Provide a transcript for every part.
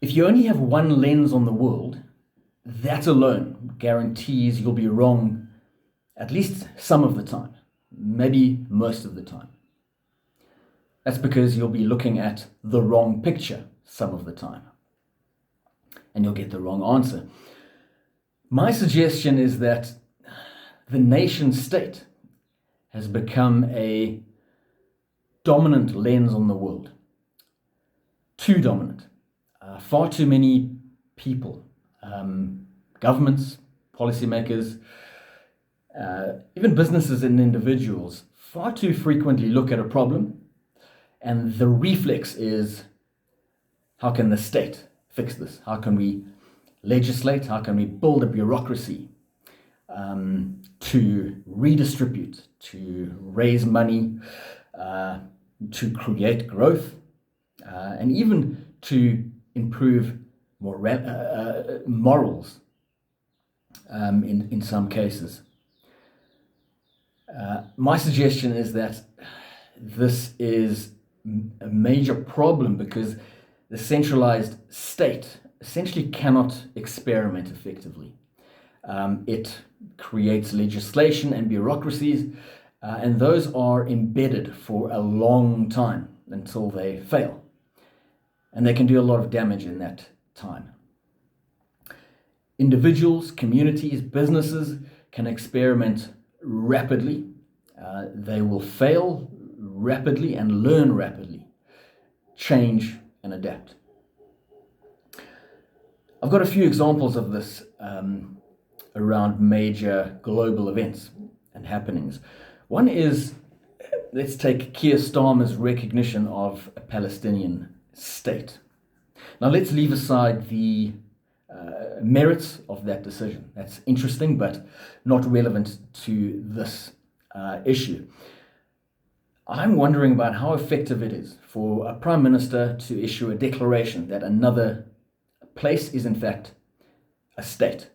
If you only have one lens on the world, that alone guarantees you'll be wrong at least some of the time, maybe most of the time. That's because you'll be looking at the wrong picture some of the time, and you'll get the wrong answer. My suggestion is that the nation state has become a dominant lens on the world. Too dominant. Far too many people, governments, policymakers, even businesses and individuals, far too frequently look at a problem, and the reflex is, how can the state fix this? How can we legislate? How can we build a bureaucracy to redistribute, to raise money, to create growth, and even to improve morals in some cases. My suggestion is that this is a major problem because the centralized state essentially cannot experiment effectively. It creates legislation and bureaucracies, and those are embedded for a long time until they fail. And they can do a lot of damage in that time. Individuals, communities, businesses can experiment rapidly. They will fail rapidly and learn rapidly, change and adapt. I've got a few examples of this around major global events and happenings. One is, let's take Keir Starmer's recognition of a Palestinian state. Now let's leave aside the merits of that decision. That's interesting, but not relevant to this issue. I'm wondering about how effective it is for a prime minister to issue a declaration that another place is in fact a state.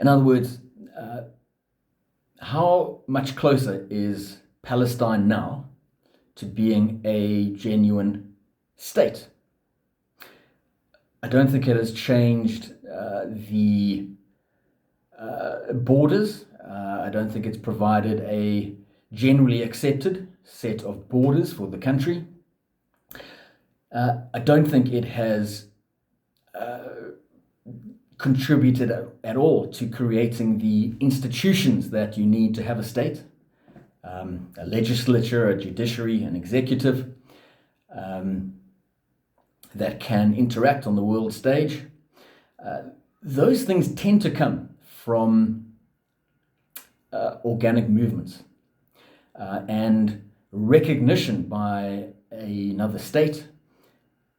In other words, how much closer is Palestine now to being a genuine state? I don't think it has changed the borders. I don't think it's provided a generally accepted set of borders for the country. I don't think it has contributed at all to creating the institutions that you need to have a state, a legislature, a judiciary, an executive that can interact on the world stage. Those things tend to come from organic movements, and recognition by another state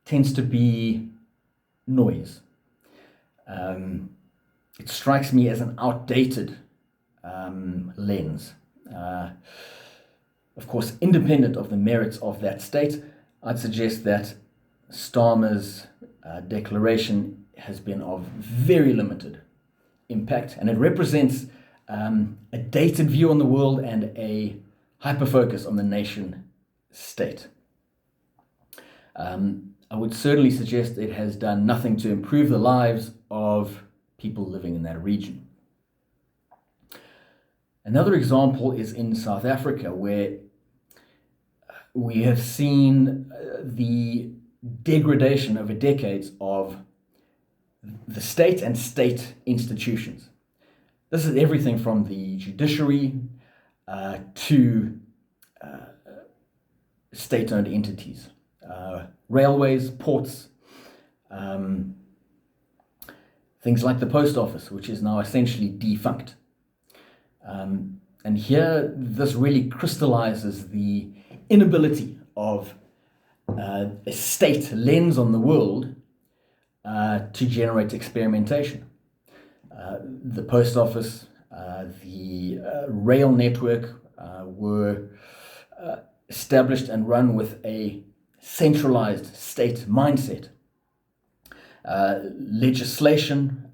tends to be noise. It strikes me as an outdated lens. Of course, independent of the merits of that state, I'd suggest that Starmer's declaration has been of very limited impact, and it represents a dated view on the world and a hyper-focus on the nation state. I would certainly suggest it has done nothing to improve the lives of people living in that region. Another example is in South Africa, where we have seen the degradation over decades of the state and state institutions. This is everything from the judiciary to state-owned entities, railways, ports, things like the post office, which is now essentially defunct. And here, this really crystallizes the inability of a state lens on the world to generate experimentation. The post office, the rail network were established and run with a centralized state mindset. Legislation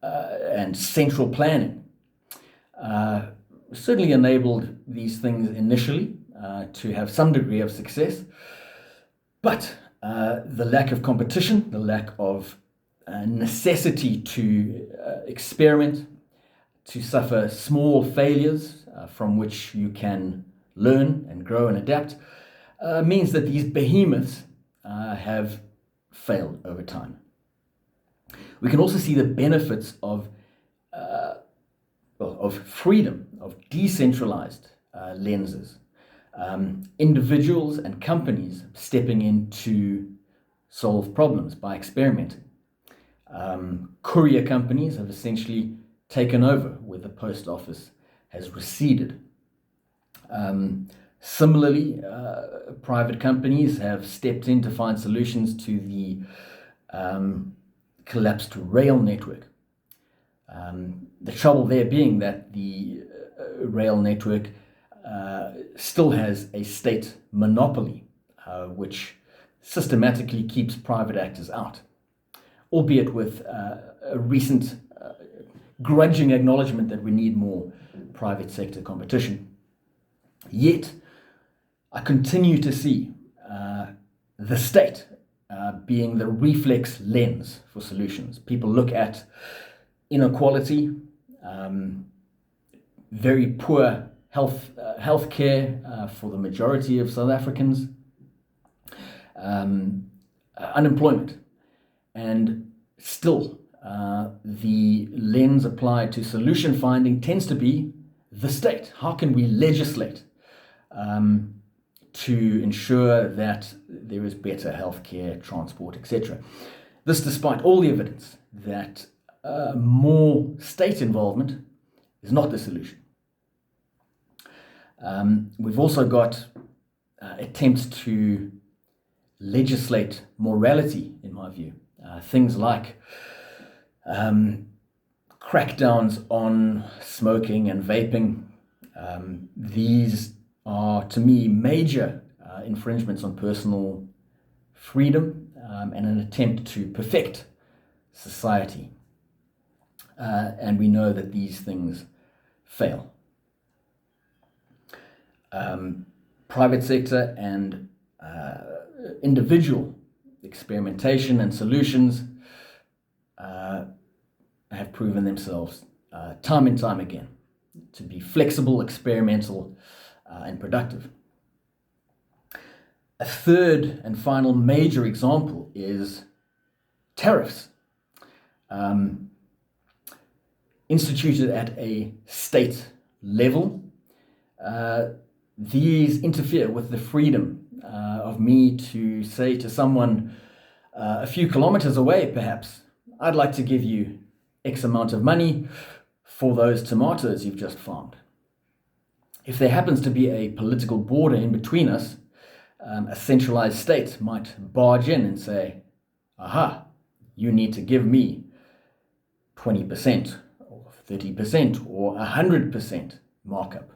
and central planning certainly enabled these things initially to have some degree of success, but the lack of competition, the lack of necessity to experiment, to suffer small failures from which you can learn and grow and adapt, means that these behemoths have failed over time. We can also see the benefits of freedom, of decentralized lenses. Individuals and companies stepping in to solve problems by experimenting. Courier companies have essentially taken over where the post office has receded. Similarly, private companies have stepped in to find solutions to the collapsed rail network. The trouble there being that the rail network still has a state monopoly, which systematically keeps private actors out, albeit with a recent grudging acknowledgement that we need more private sector competition. Yet, I continue to see the state being the reflex lens for solutions. People look at inequality, very poor health care for the majority of South Africans, unemployment, and still the lens applied to solution finding tends to be the state. How can we legislate to ensure that there is better healthcare, transport, etc.? This despite all the evidence that more state involvement is not the solution. We've also got attempts to legislate morality, in my view. Things like crackdowns on smoking and vaping. These are, to me, major infringements on personal freedom and an attempt to perfect society. And we know that these things fail. Private sector and individual experimentation and solutions have proven themselves time and time again to be flexible, experimental, and productive. A third and final major example is tariffs. Instituted at a state level, these interfere with the freedom of me to say to someone a few kilometers away, perhaps, I'd like to give you X amount of money for those tomatoes you've just farmed. If there happens to be a political border in between us, a centralized state might barge in and say, aha, you need to give me 20% or 30% or 100% markup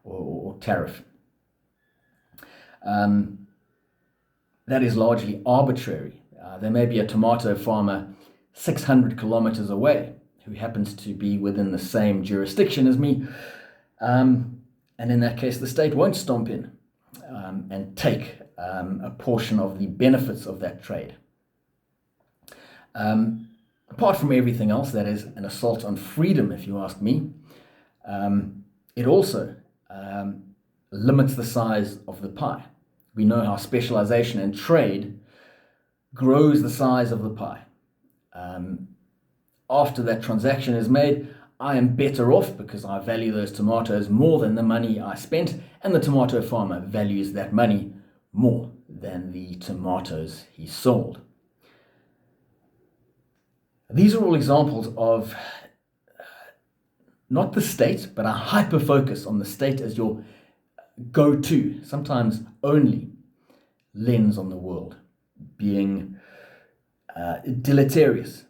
or tariff. That is largely arbitrary. There may be a tomato farmer 600 kilometers away who happens to be within the same jurisdiction as me, and in that case the state won't stomp in and take a portion of the benefits of that trade. Apart from everything else, that is an assault on freedom, if you ask me, it also limits the size of the pie. We know how specialization and trade grows the size of the pie. After that transaction is made, I am better off because I value those tomatoes more than the money I spent, and the tomato farmer values that money more than the tomatoes he sold. These are all examples of not the state, but a hyper-focus on the state as your go-to, sometimes only, lens on the world, being deleterious,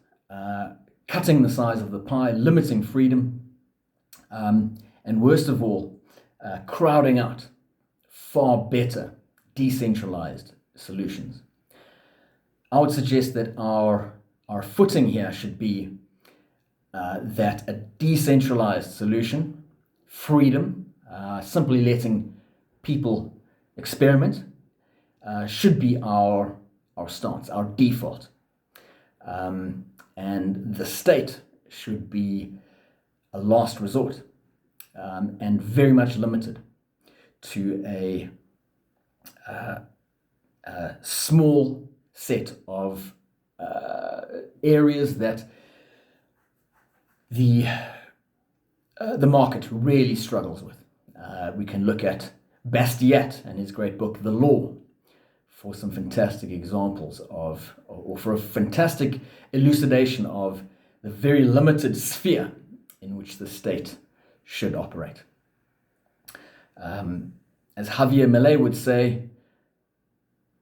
cutting the size of the pie, limiting freedom, and worst of all, crowding out far better decentralized solutions. I would suggest that our footing here should be that a decentralized solution, freedom, simply letting people experiment, should be our stance, our default. And the state should be a last resort, and very much limited to a small set of areas that the market really struggles with. We can look at Bastiat and his great book, The Law, for some fantastic examples of, or for a fantastic elucidation of the very limited sphere in which the state should operate. As Javier Milei would say,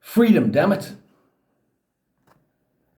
freedom, damn it.